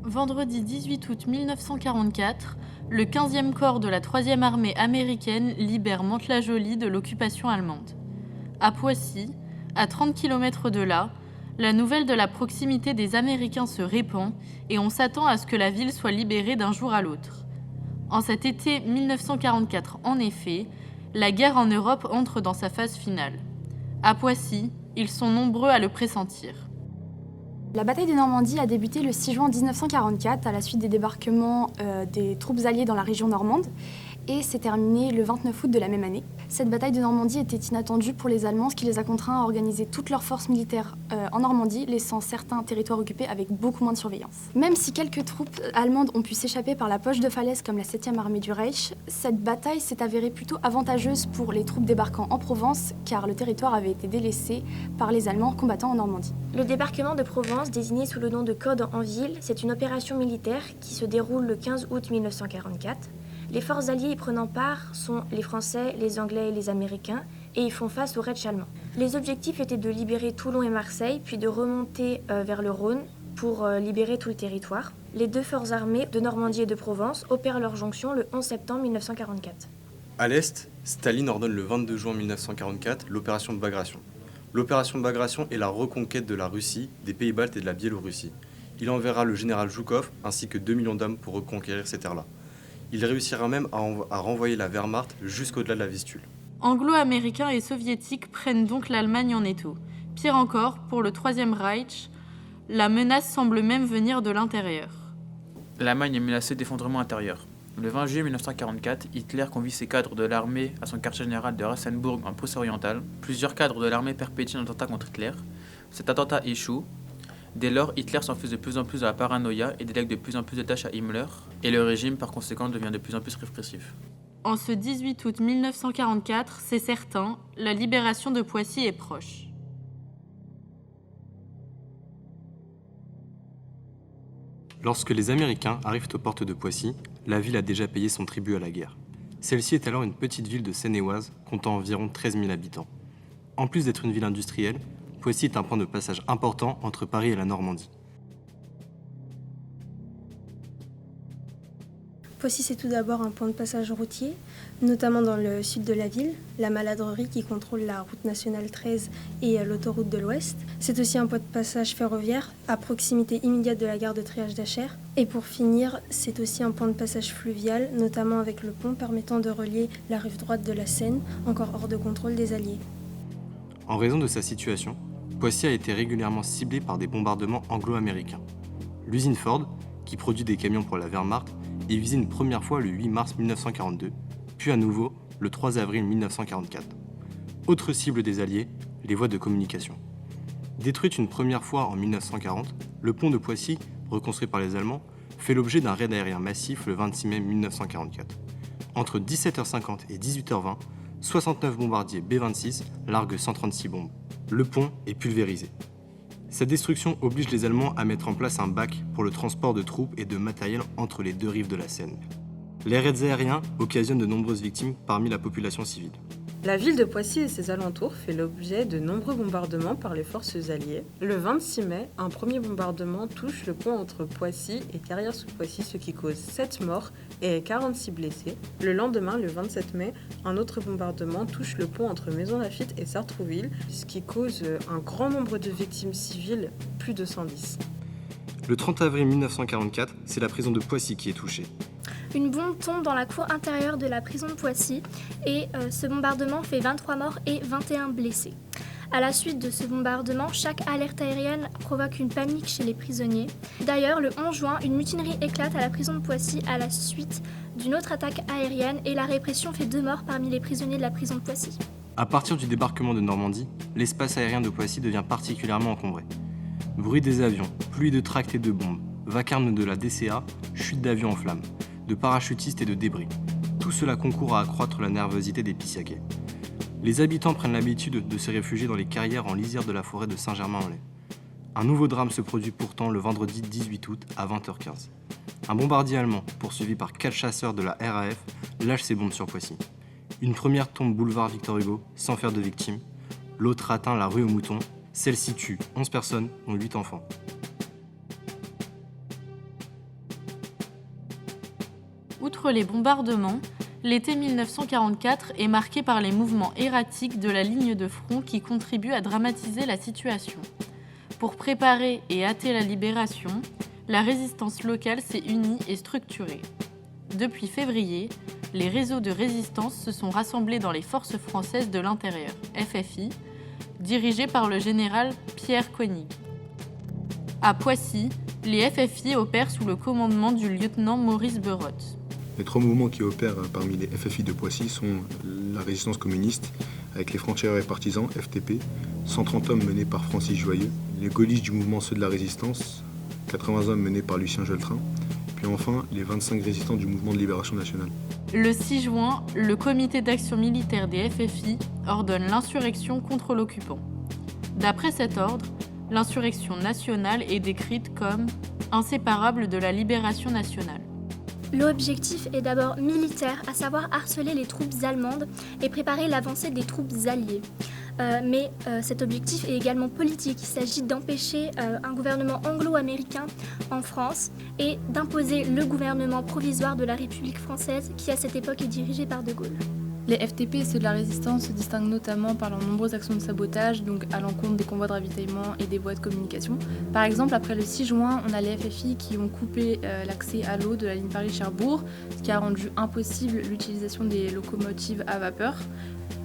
Vendredi 18 août 1944, le 15e corps de la 3e armée américaine libère Mantes-la-Jolie de l'occupation allemande. À Poissy, à 30 km de là, la nouvelle de la proximité des Américains se répand et on s'attend à ce que la ville soit libérée d'un jour à l'autre. En cet été 1944, en effet, la guerre en Europe entre dans sa phase finale. À Poissy, ils sont nombreux à le pressentir. La bataille de Normandie a débuté le 6 juin 1944 à la suite des débarquements des troupes alliées dans la région normande et s'est terminée le 29 août de la même année. Cette bataille de Normandie était inattendue pour les Allemands, ce qui les a contraints à organiser toutes leurs forces militaires en Normandie, laissant certains territoires occupés avec beaucoup moins de surveillance. Même si quelques troupes allemandes ont pu s'échapper par la poche de falaise comme la 7e armée du Reich, cette bataille s'est avérée plutôt avantageuse pour les troupes débarquant en Provence car le territoire avait été délaissé par les Allemands combattant en Normandie. Le débarquement de Provence, désigné sous le nom de Code en ville, c'est une opération militaire qui se déroule le 15 août 1944. Les forces alliées y prenant part sont les Français, les Anglais et les Américains, et y font face au Reich allemand. Les objectifs étaient de libérer Toulon et Marseille, puis de remonter vers le Rhône pour libérer tout le territoire. Les deux forces armées de Normandie et de Provence opèrent leur jonction le 11 septembre 1944. À l'Est, Staline ordonne le 22 juin 1944 l'opération de Bagration. L'opération de Bagration est la reconquête de la Russie, des Pays-Baltes et de la Biélorussie. Il enverra le général Zhukov ainsi que 2 millions d'hommes pour reconquérir ces terres-là. Il réussira même à renvoyer la Wehrmacht jusqu'au-delà de la Vistule. Anglo-américains et soviétiques prennent donc l'Allemagne en étau. Pire encore, pour le Troisième Reich, la menace semble même venir de l'intérieur. L'Allemagne est menacée d'effondrement intérieur. Le 20 juillet 1944, Hitler convie ses cadres de l'armée à son quartier général de Rassenburg en Prusse orientale. Plusieurs cadres de l'armée perpétuent un attentat contre Hitler. Cet attentat échoue. Dès lors, Hitler s'enfuit de plus en plus à la paranoïa et délègue de plus en plus de tâches à Himmler, et le régime, par conséquent, devient de plus en plus répressif. En ce 18 août 1944, c'est certain, la libération de Poissy est proche. Lorsque les Américains arrivent aux portes de Poissy, la ville a déjà payé son tribut à la guerre. Celle-ci est alors une petite ville de Seine-et-Oise, comptant environ 13 000 habitants. En plus d'être une ville industrielle, Poissy est un point de passage important entre Paris et la Normandie. Poissy, c'est tout d'abord un point de passage routier, notamment dans le sud de la ville, la Maladrerie qui contrôle la route nationale 13 et l'autoroute de l'Ouest. C'est aussi un point de passage ferroviaire, à proximité immédiate de la gare de Triage d'Achères. Et pour finir, c'est aussi un point de passage fluvial, notamment avec le pont permettant de relier la rive droite de la Seine, encore hors de contrôle des Alliés. En raison de sa situation, Poissy a été régulièrement ciblée par des bombardements anglo-américains. L'usine Ford, qui produit des camions pour la Wehrmacht, est visée une première fois le 8 mars 1942, puis à nouveau le 3 avril 1944. Autre cible des Alliés, les voies de communication. Détruite une première fois en 1940, le pont de Poissy, reconstruit par les Allemands, fait l'objet d'un raid aérien massif le 26 mai 1944. Entre 17h50 et 18h20, 69 bombardiers B-26 larguent 136 bombes. Le pont est pulvérisé. Cette destruction oblige les Allemands à mettre en place un bac pour le transport de troupes et de matériel entre les deux rives de la Seine. Les raids aériens occasionnent de nombreuses victimes parmi la population civile. La ville de Poissy et ses alentours fait l'objet de nombreux bombardements par les forces alliées. Le 26 mai, un premier bombardement touche le pont entre Poissy et Carrière-sous-Poissy, ce qui cause 7 morts et 46 blessés. Le lendemain, le 27 mai, un autre bombardement touche le pont entre Maisons-Laffitte et Sartrouville, ce qui cause un grand nombre de victimes civiles, plus de 110. Le 30 avril 1944, c'est la prison de Poissy qui est touchée. Une bombe tombe dans la cour intérieure de la prison de Poissy et ce bombardement fait 23 morts et 21 blessés. À la suite de ce bombardement, chaque alerte aérienne provoque une panique chez les prisonniers. D'ailleurs, le 11 juin, une mutinerie éclate à la prison de Poissy à la suite d'une autre attaque aérienne et la répression fait 2 morts parmi les prisonniers de la prison de Poissy. À partir du débarquement de Normandie, l'espace aérien de Poissy devient particulièrement encombré. Bruit des avions, pluie de tracts et de bombes, vacarme de la DCA, chute d'avions en flammes, de parachutistes et de débris. Tout cela concourt à accroître la nervosité des Pissiaquais. Les habitants prennent l'habitude de se réfugier dans les carrières en lisière de la forêt de Saint-Germain-en-Laye. Un nouveau drame se produit pourtant le vendredi 18 août à 20h15. Un bombardier allemand, poursuivi par 4 chasseurs de la RAF, lâche ses bombes sur Poissy. Une première tombe boulevard Victor Hugo, sans faire de victimes. L'autre atteint la rue aux Moutons. Celle-ci tue 11 personnes, dont 8 enfants. Outre les bombardements, l'été 1944 est marqué par les mouvements erratiques de la ligne de front qui contribuent à dramatiser la situation. Pour préparer et hâter la libération, la résistance locale s'est unie et structurée. Depuis février, les réseaux de résistance se sont rassemblés dans les Forces françaises de l'intérieur, FFI, dirigés par le général Pierre Koenig. À Poissy, les FFI opèrent sous le commandement du lieutenant Maurice Berotte. Les 3 mouvements qui opèrent parmi les FFI de Poissy sont la résistance communiste, avec les francs-tireurs et partisans, FTP, 130 hommes menés par Francis Joyeux, les gaullistes du mouvement Ceux de la Résistance, 80 hommes menés par Lucien Geltrin, puis enfin les 25 résistants du mouvement de libération nationale. Le 6 juin, le comité d'action militaire des FFI ordonne l'insurrection contre l'occupant. D'après cet ordre, l'insurrection nationale est décrite comme inséparable de la libération nationale. L'objectif est d'abord militaire, à savoir harceler les troupes allemandes et préparer l'avancée des troupes alliées. Mais cet objectif est également politique. Il s'agit d'empêcher un gouvernement anglo-américain en France et d'imposer le gouvernement provisoire de la République française qui à cette époque est dirigé par De Gaulle. Les FTP et ceux de la résistance se distinguent notamment par leurs nombreuses actions de sabotage, donc à l'encontre des convois de ravitaillement et des voies de communication. Par exemple, après le 6 juin, on a les FFI qui ont coupé l'accès à l'eau de la ligne Paris-Cherbourg, ce qui a rendu impossible l'utilisation des locomotives à vapeur.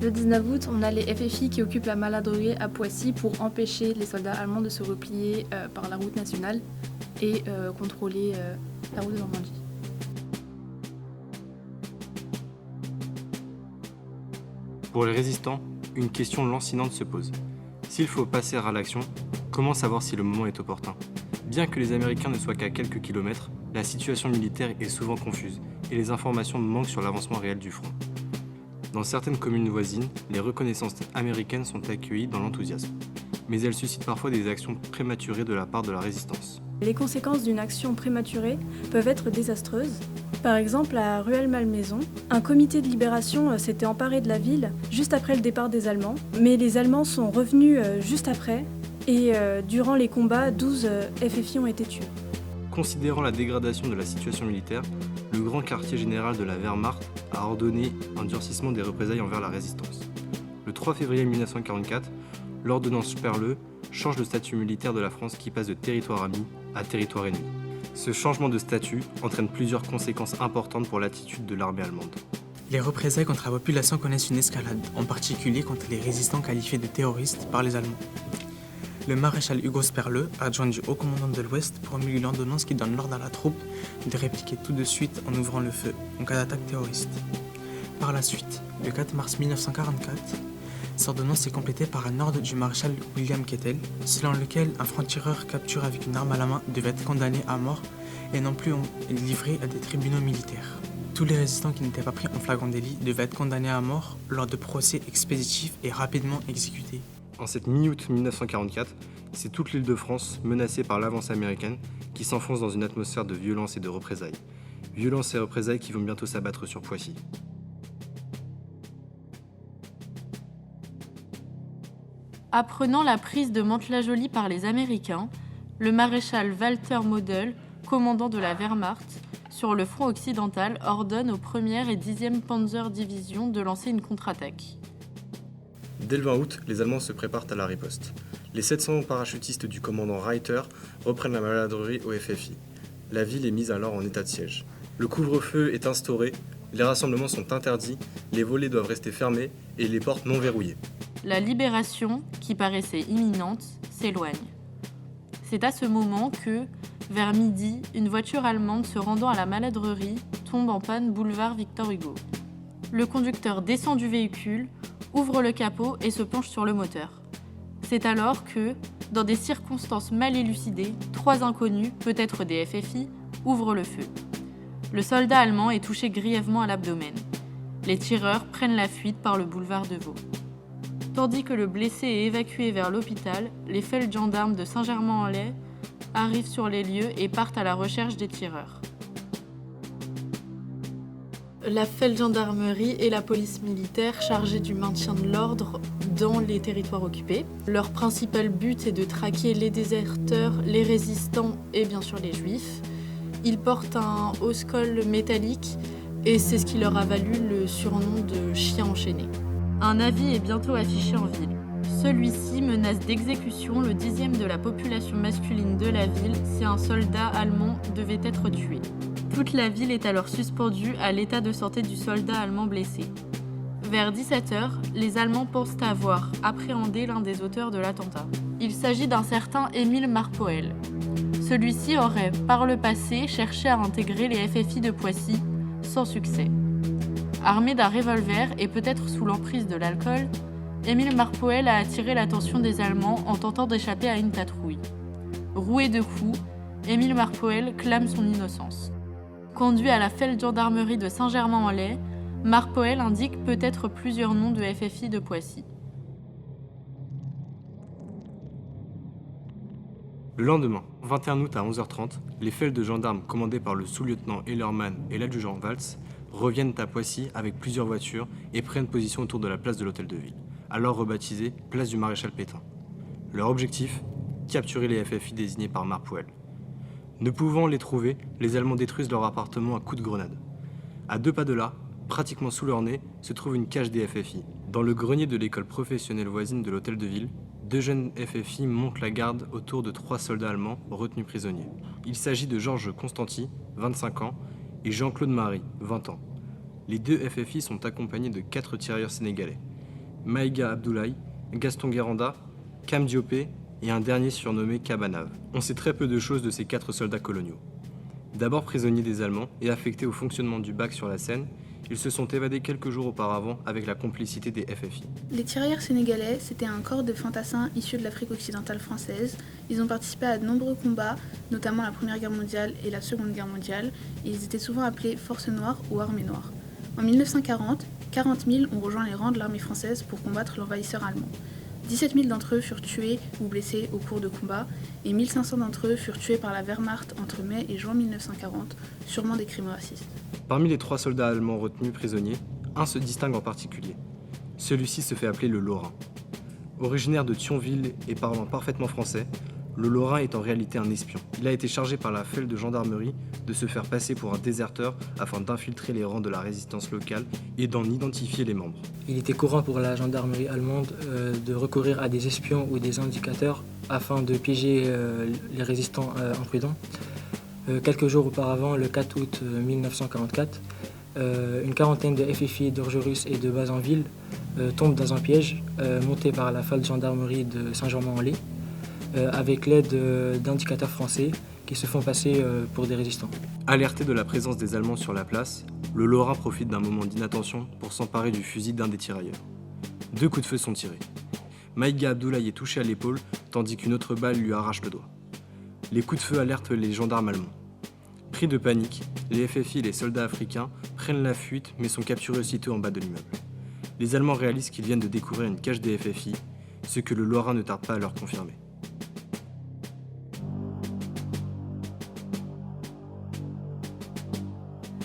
Le 19 août, on a les FFI qui occupent la Maladrerie à Poissy pour empêcher les soldats allemands de se replier par la route nationale et contrôler la route de Normandie. Pour les résistants, une question lancinante se pose. S'il faut passer à l'action, comment savoir si le moment est opportun ? Bien que les Américains ne soient qu'à quelques kilomètres, la situation militaire est souvent confuse et les informations manquent sur l'avancement réel du front. Dans certaines communes voisines, les reconnaissances américaines sont accueillies dans l'enthousiasme, mais elles suscitent parfois des actions prématurées de la part de la résistance. Les conséquences d'une action prématurée peuvent être désastreuses. Par exemple, à Rueil-Malmaison, un comité de libération s'était emparé de la ville juste après le départ des Allemands, mais les Allemands sont revenus juste après et durant les combats, 12 FFI ont été tués. Considérant la dégradation de la situation militaire, le grand quartier général de la Wehrmacht a ordonné un durcissement des représailles envers la résistance. Le 3 février 1944, l'ordonnance Sperle change le statut militaire de la France qui passe de territoire ami à territoire ennemi. Ce changement de statut entraîne plusieurs conséquences importantes pour l'attitude de l'armée allemande. Les représailles contre la population connaissent une escalade, en particulier contre les résistants qualifiés de terroristes par les Allemands. Le maréchal Hugo Sperle, adjoint du haut commandant de l'Ouest, promulgue l'ordonnance qui donne l'ordre à la troupe de répliquer tout de suite en ouvrant le feu en cas d'attaque terroriste. Par la suite, le 4 mars 1944, cette ordonnance est complétée par un ordre du maréchal William Kettel, selon lequel un franc-tireur capturé avec une arme à la main devait être condamné à mort et non plus livré à des tribunaux militaires. Tous les résistants qui n'étaient pas pris en flagrant délit devaient être condamnés à mort lors de procès expéditifs et rapidement exécutés. En cette mi-août 1944, c'est toute l'île de France menacée par l'avance américaine qui s'enfonce dans une atmosphère de violence et de représailles. Violence et représailles qui vont bientôt s'abattre sur Poissy. Apprenant la prise de Mantes-la-Jolie par les Américains, le maréchal Walter Model, commandant de la Wehrmacht, sur le front occidental, ordonne aux 1er et 10e Panzer Division de lancer une contre-attaque. Dès le 20 août, les Allemands se préparent à la riposte. Les 700 parachutistes du commandant Reiter reprennent la maladrerie au FFI. La ville est mise alors en état de siège. Le couvre-feu est instauré, les rassemblements sont interdits, les volets doivent rester fermés et les portes non verrouillées. La libération, qui paraissait imminente, s'éloigne. C'est à ce moment que, vers midi, une voiture allemande se rendant à la maladrerie tombe en panne boulevard Victor Hugo. Le conducteur descend du véhicule, ouvre le capot et se penche sur le moteur. C'est alors que, dans des circonstances mal élucidées, 3 inconnus, peut-être des FFI, ouvrent le feu. Le soldat allemand est touché grièvement à l'abdomen. Les tireurs prennent la fuite par le boulevard de Vaux. Tandis que le blessé est évacué vers l'hôpital, les feldgendarmes de Saint-Germain-en-Laye arrivent sur les lieux et partent à la recherche des tireurs. La feldgendarmerie est la police militaire chargée du maintien de l'ordre dans les territoires occupés. Leur principal but est de traquer les déserteurs, les résistants et bien sûr les juifs. Ils portent un haut-col métallique et c'est ce qui leur a valu le surnom de chien enchaîné. Un avis est bientôt affiché en ville. Celui-ci menace d'exécution le 10e de la population masculine de la ville si un soldat allemand devait être tué. Toute la ville est alors suspendue à l'état de santé du soldat allemand blessé. Vers 17h, les Allemands pensent avoir appréhendé l'un des auteurs de l'attentat. Il s'agit d'un certain Émile Marpoel. Celui-ci aurait, par le passé, cherché à intégrer les FFI de Poissy, sans succès. Armé d'un revolver et peut-être sous l'emprise de l'alcool, Émile Marpoel a attiré l'attention des Allemands en tentant d'échapper à une patrouille. Roué de coups, Émile Marpoel clame son innocence. Conduit à la Feldgendarmerie de Saint-Germain-en-Laye, Marpoel indique peut-être plusieurs noms de FFI de Poissy. Le lendemain, 21 août à 11h30, les fels de gendarmes commandés par le sous-lieutenant Hellermann et l'adjudant Waltz reviennent à Poissy avec plusieurs voitures et prennent position autour de la place de l'Hôtel de Ville, alors rebaptisée place du Maréchal Pétain. Leur objectif, capturer les FFI désignés par Marpoel. Ne pouvant les trouver, les Allemands détruisent leur appartement à coups de grenade. À 2 pas de là, pratiquement sous leur nez, se trouve une cage des FFI. Dans le grenier de l'école professionnelle voisine de l'Hôtel de Ville, 2 jeunes FFI montent la garde autour de 3 soldats allemands retenus prisonniers. Il s'agit de Georges Constanti, 25 ans, et Jean-Claude Marie, 20 ans. Les 2 FFI sont accompagnés de 4 tirailleurs sénégalais. Maïga Abdoulaye, Gaston Guéranda, Cam Diopé et un dernier surnommé Cabanav. On sait très peu de choses de ces 4 soldats coloniaux. D'abord prisonniers des Allemands et affectés au fonctionnement du bac sur la Seine, ils se sont évadés quelques jours auparavant avec la complicité des FFI. Les tirailleurs sénégalais, c'était un corps de fantassins issus de l'Afrique occidentale française. Ils ont participé à de nombreux combats, notamment la Première Guerre mondiale et la Seconde Guerre mondiale, et ils étaient souvent appelés Forces Noires ou Armée Noire. En 1940, 40 000 ont rejoint les rangs de l'armée française pour combattre l'envahisseur allemand. 17 000 d'entre eux furent tués ou blessés au cours de combats, et 1500 d'entre eux furent tués par la Wehrmacht entre mai et juin 1940, sûrement des crimes racistes. Parmi les 3 soldats allemands retenus prisonniers, un se distingue en particulier. Celui-ci se fait appeler le Lorrain. Originaire de Thionville et parlant parfaitement français, le Lorrain est en réalité un espion. Il a été chargé par la Feld de gendarmerie de se faire passer pour un déserteur afin d'infiltrer les rangs de la résistance locale et d'en identifier les membres. Il était courant pour la gendarmerie allemande de recourir à des espions ou des indicateurs afin de piéger les résistants imprudents. Quelques jours auparavant, le 4 août 1944, une quarantaine de FFI d'Orgerus et de Bazanville tombent dans un piège monté par la Feldgendarmerie de Saint-Germain-en-Laye avec l'aide d'indicateurs français qui se font passer pour des résistants. Alerté de la présence des Allemands sur la place, le Lorrain profite d'un moment d'inattention pour s'emparer du fusil d'un des tirailleurs. 2 coups de feu sont tirés. Maïga Abdoulaye est touché à l'épaule tandis qu'une autre balle lui arrache le doigt. Les coups de feu alertent les gendarmes allemands. Pris de panique, les FFI et les soldats africains prennent la fuite mais sont capturés aussitôt en bas de l'immeuble. Les Allemands réalisent qu'ils viennent de découvrir une cage des FFI, ce que le Lorrain ne tarde pas à leur confirmer.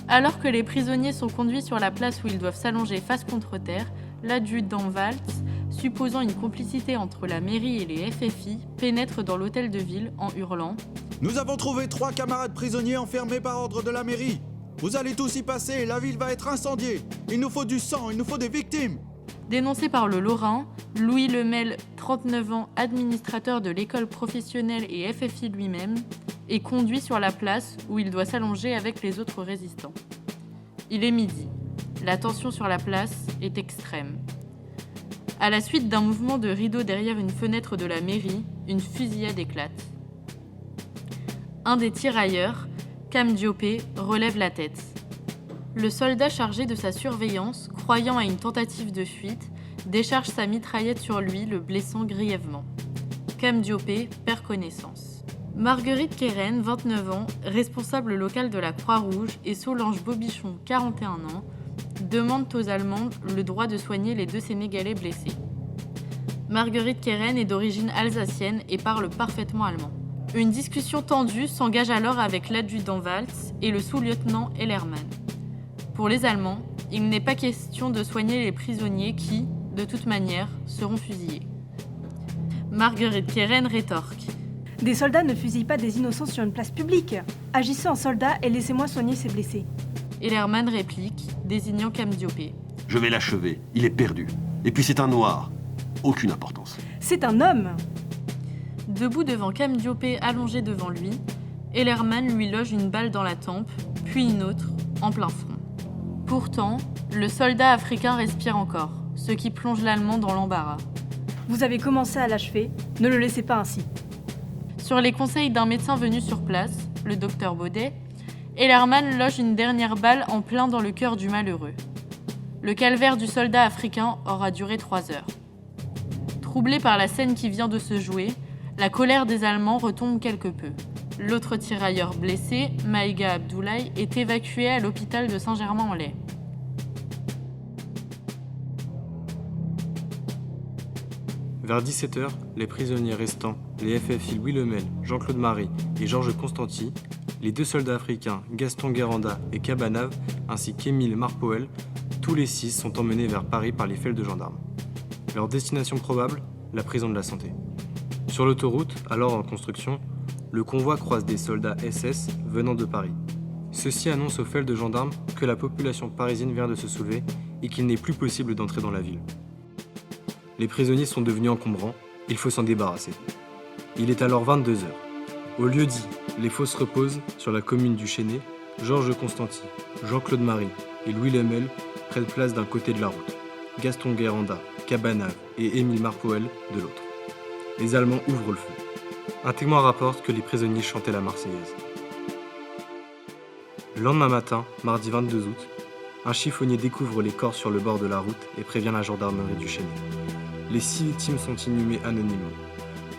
Alors que les prisonniers sont conduits sur la place où ils doivent s'allonger face contre terre, l'adjudant Waltz, supposant une complicité entre la mairie et les FFI, pénètre dans l'hôtel de ville en hurlant « Nous avons trouvé 3 camarades prisonniers enfermés par ordre de la mairie. Vous allez tous y passer, la ville va être incendiée. Il nous faut du sang, il nous faut des victimes. » Dénoncé par le Lorrain, Louis Lemel, 39 ans, administrateur de l'école professionnelle et FFI lui-même, est conduit sur la place où il doit s'allonger avec les autres résistants. Il est midi. La tension sur la place est extrême. À la suite d'un mouvement de rideau derrière une fenêtre de la mairie, une fusillade éclate. Un des tirailleurs, Cam Diopé, relève la tête. Le soldat chargé de sa surveillance, croyant à une tentative de fuite, décharge sa mitraillette sur lui, le blessant grièvement. Cam Diopé perd connaissance. Marguerite Keren, 29 ans, responsable locale de la Croix-Rouge, et Solange Bobichon, 41 ans, demandent aux Allemands le droit de soigner les 2 Sénégalais blessés. Marguerite Keren est d'origine alsacienne et parle parfaitement allemand. Une discussion tendue s'engage alors avec l'adjudant Waltz et le sous-lieutenant Hellermann. Pour les Allemands, il n'est pas question de soigner les prisonniers qui, de toute manière, seront fusillés. Marguerite Keren rétorque. Des soldats ne fusillent pas des innocents sur une place publique. Agissez en soldat et laissez-moi soigner ces blessés. Elerman réplique, désignant Cam Diopé. Je vais l'achever, il est perdu. Et puis c'est un noir. Aucune importance. C'est un homme. Debout devant Cam Diopé allongé devant lui, Elerman lui loge une balle dans la tempe, puis une autre, en plein front. Pourtant, le soldat africain respire encore, ce qui plonge l'Allemand dans l'embarras. Vous avez commencé à l'achever, ne le laissez pas ainsi. Sur les conseils d'un médecin venu sur place, le docteur Baudet, Elerman loge une dernière balle en plein dans le cœur du malheureux. Le calvaire du soldat africain aura duré 3 heures. Troublé par la scène qui vient de se jouer, la colère des Allemands retombe quelque peu. L'autre tirailleur blessé, Maïga Abdoulaye, est évacué à l'hôpital de Saint-Germain-en-Laye. Vers 17h, les prisonniers restants, les FFI Louis Lemel, Jean-Claude Marie et Georges Constanti, les 2 soldats africains Gaston Guéranda et Cabanave, ainsi qu'Émile Marpoel, tous les 6 sont emmenés vers Paris par les files de gendarmes. Leur destination probable, la prison de la Santé. Sur l'autoroute, alors en construction, le convoi croise des soldats SS venant de Paris. Ceux-ci annoncent aux files de gendarmes que la population parisienne vient de se soulever et qu'il n'est plus possible d'entrer dans la ville. Les prisonniers sont devenus encombrants, il faut s'en débarrasser. Il est alors 22h. Au lieu dit, les fosses reposent sur la commune du Chesnay, Georges Constanti, Jean-Claude Marie et Louis Lemel prennent place d'un côté de la route, Gaston Guéranda, Cabanave et Émile Marpoel de l'autre. Les Allemands ouvrent le feu. Un témoin rapporte que les prisonniers chantaient la Marseillaise. Le lendemain matin, mardi 22 août, un chiffonnier découvre les corps sur le bord de la route et prévient la gendarmerie du Chesnay. Les 6 victimes sont inhumées anonymement,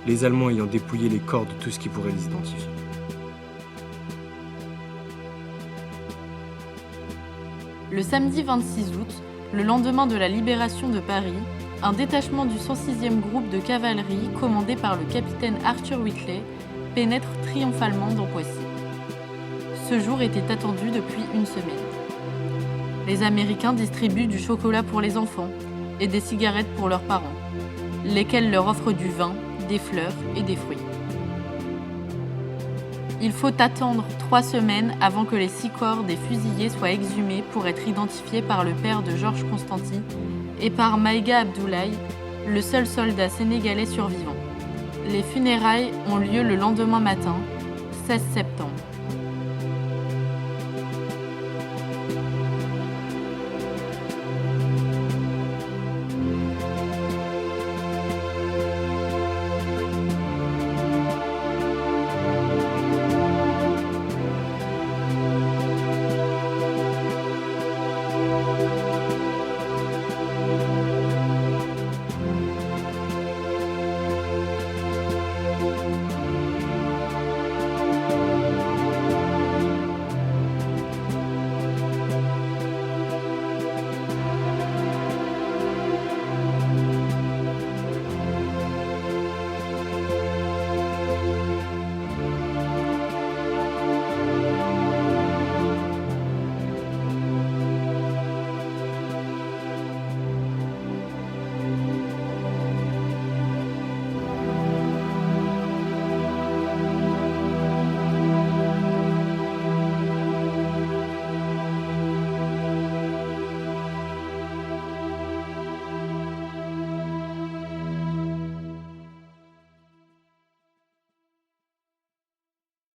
les Allemands ayant dépouillé les corps de tout ce qui pourrait les identifier. Le samedi 26 août, le lendemain de la libération de Paris, un détachement du 106e groupe de cavalerie, commandé par le capitaine Arthur Whitley, pénètre triomphalement dans Poissy. Ce jour était attendu depuis une semaine. Les Américains distribuent du chocolat pour les enfants et des cigarettes pour leurs parents, lesquels leur offrent du vin, des fleurs et des fruits. Il faut attendre 3 semaines avant que les 6 corps des fusillés soient exhumés pour être identifiés par le père de Georges Constanti et par Maïga Abdoulaye, le seul soldat sénégalais survivant. Les funérailles ont lieu le lendemain matin, 16 septembre.